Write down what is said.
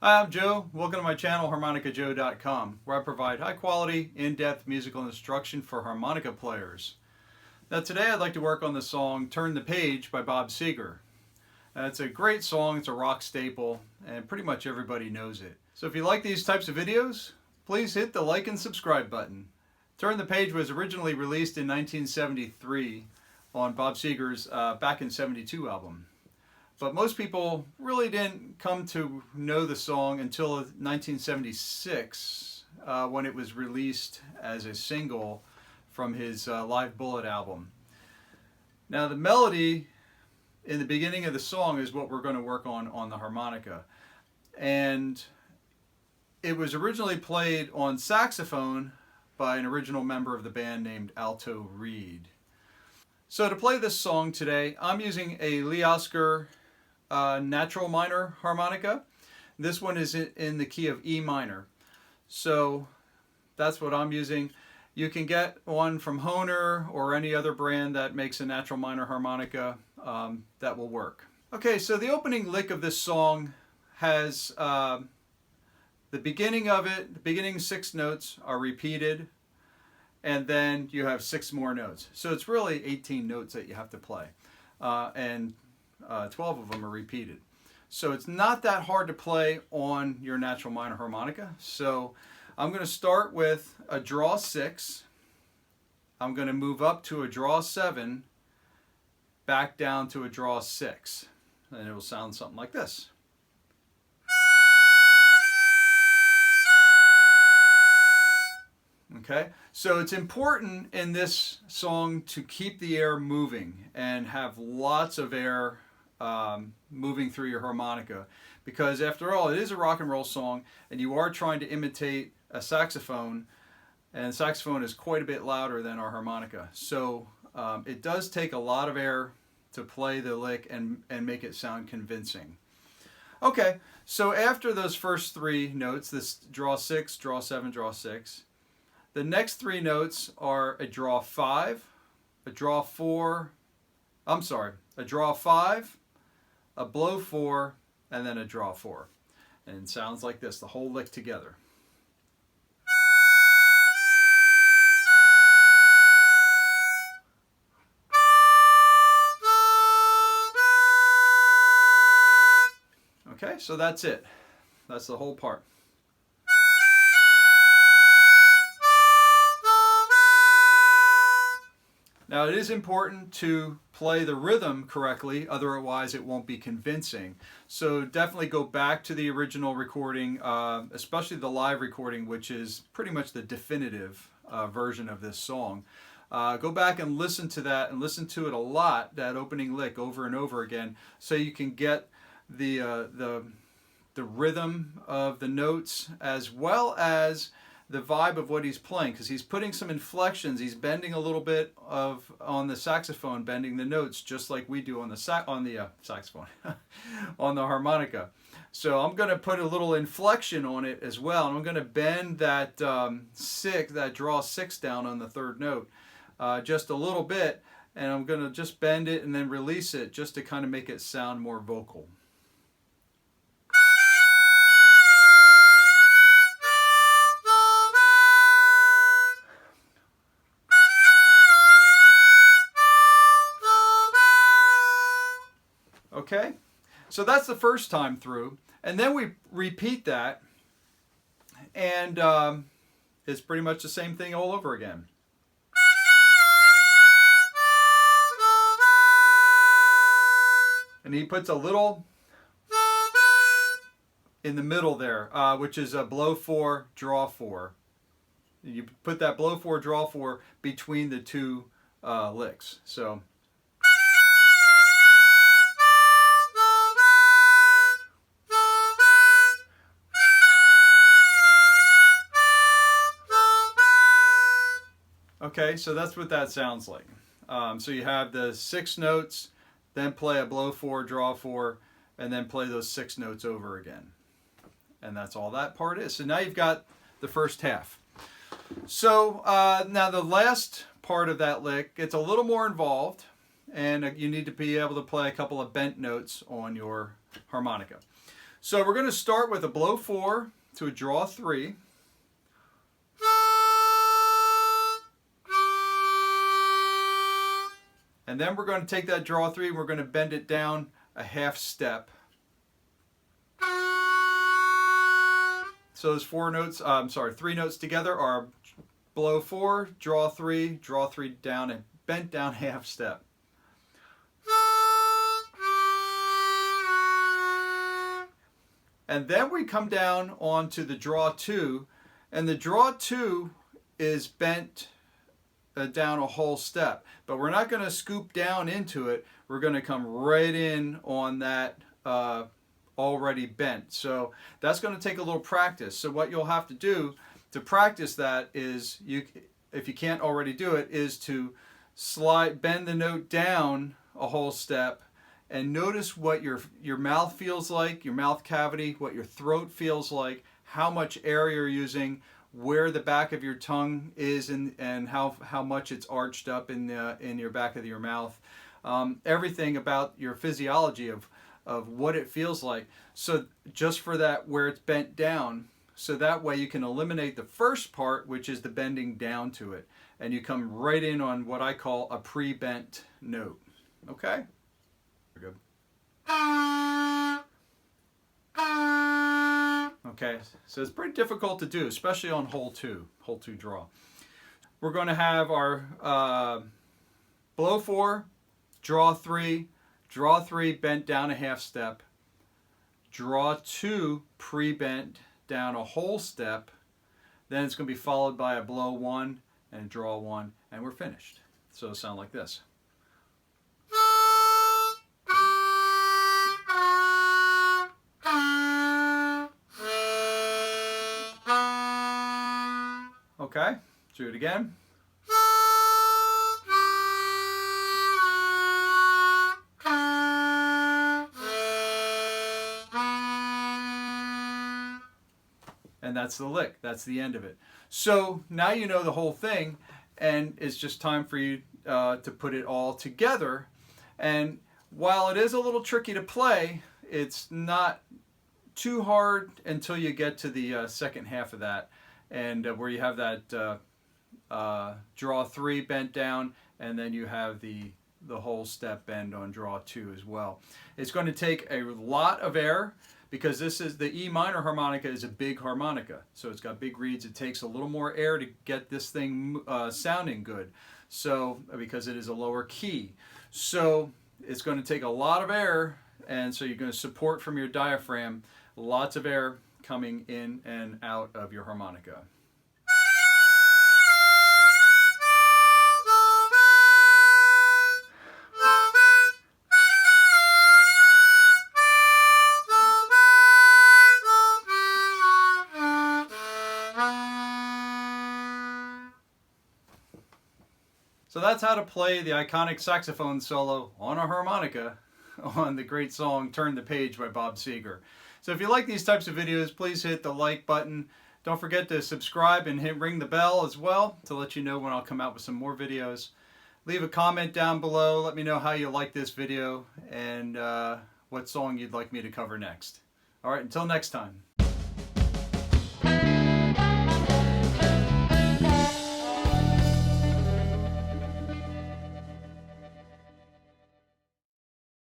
Hi, I'm Joe. Welcome to my channel, HarmonicaJoe.com, where I provide high-quality, in-depth musical instruction for harmonica players. Now today I'd like to work on the song Turn the Page by Bob Seger. It's a great song, it's a rock staple, and pretty much everybody knows it. So if you like these types of videos, please hit the like and subscribe button. Turn the Page was originally released in 1973 on Bob Seger's Back in 72 album. But most people really didn't come to know the song until 1976 when it was released as a single from his Live Bullet album. Now the melody in the beginning of the song is what we're going to work on the harmonica. And it was originally played on saxophone by an original member of the band named Alto Reed. So to play this song today, I'm using a Lee Oscar natural minor harmonica. This one is in the key of E minor. So that's what I'm using. You can get one from Hohner or any other brand that makes a natural minor harmonica that will work. Okay, so the opening lick of this song has the beginning of it, the beginning 6 notes are repeated, and then you have 6 more notes. So it's really 18 notes that you have to play. And 12 of them are repeated. So it's not that hard to play on your natural minor harmonica. So I'm going to start with a draw 6. I'm going to move up to a draw 7, back down to a draw 6. And it will sound something like this. Okay, so it's important in this song to keep the air moving and have lots of air moving through your harmonica, because after all, it is a rock and roll song and you are trying to imitate a saxophone, and saxophone is quite a bit louder than our harmonica. So it does take a lot of air to play the lick and make it sound convincing. Okay, so after those first 3 notes, this draw 6, draw 7, draw 6, the next 3 notes are a draw 5, a draw 4, a draw 5, a blow 4, and then a draw 4. And it sounds like this, the whole lick together. Okay, so that's it. That's the whole part. Now it is important to play the rhythm correctly, otherwise it won't be convincing. So definitely go back to the original recording, especially the live recording, which is pretty much the definitive version of this song. Go back and listen to that, and listen to it a lot, that opening lick, over and over again, so you can get the rhythm of the notes as well as the vibe of what he's playing, because he's putting some inflections. He's bending a little bit on the saxophone, bending the notes just like we do on the saxophone, on the harmonica. So I'm going to put a little inflection on it as well, and I'm going to bend that that draw 6 down on the 3rd note just a little bit, and I'm going to just bend it and then release it just to kind of make it sound more vocal. Okay, so that's the first time through, and then we repeat that, and it's pretty much the same thing all over again. And he puts a little in the middle there, which is a blow 4, draw 4. You put that blow 4, draw 4 between the 2 licks. So. Okay, so that's what that sounds like. So you have the 6 notes, then play a blow 4, draw 4, and then play those 6 notes over again. And that's all that part is. So now you've got the first half. So now the last part of that lick gets a little more involved, and you need to be able to play a couple of bent notes on your harmonica. So we're going to start with a blow 4 to a draw 3. And then we're going to take that draw 3 and we're going to bend it down a half step. So those 3 notes together are blow 4, draw 3 down, and bent down half step. And then we come down onto the draw 2, and the draw 2 is bent down a whole step, but we're not going to scoop down into it. We're going to come right in on that already bent. So that's going to take a little practice. So what you'll have to do to practice that is, if you can't already do it, is to bend the note down a whole step and notice what your mouth feels like, your mouth cavity, what your throat feels like, how much air you're using, where the back of your tongue is, and how much it's arched up in your back of your mouth. Everything about your physiology of what it feels like. So just for that, where it's bent down, so that way you can eliminate the first part, which is the bending down to it, and you come right in on what I call a pre-bent note. Okay? Good. Okay, so it's pretty difficult to do, especially on hole 2 draw. We're going to have our blow 4, draw 3, bent down a half step, draw 2, pre-bent down a whole step, then it's going to be followed by a blow 1 and draw 1, and we're finished. So it'll sound like this. Okay, do it again. And that's the lick. That's the end of it. So now you know the whole thing, and it's just time for you to put it all together. And while it is a little tricky to play, it's not too hard until you get to the second half of that, and where you have that draw 3 bent down, and then you have the whole step bend on draw 2 as well. It's going to take a lot of air, because this is the E minor harmonica is a big harmonica, so it's got big reeds. It takes a little more air to get this thing sounding good, so because it is a lower key. So it's going to take a lot of air, and so you're going to support from your diaphragm, lots of air coming in and out of your harmonica. So that's how to play the iconic saxophone solo on a harmonica on the great song Turn the Page by Bob Seger. So if you like these types of videos, please hit the like button. Don't forget to subscribe and ring the bell as well to let you know when I'll come out with some more videos. Leave a comment down below. Let me know how you like this video and what song you'd like me to cover next. All right, until next time.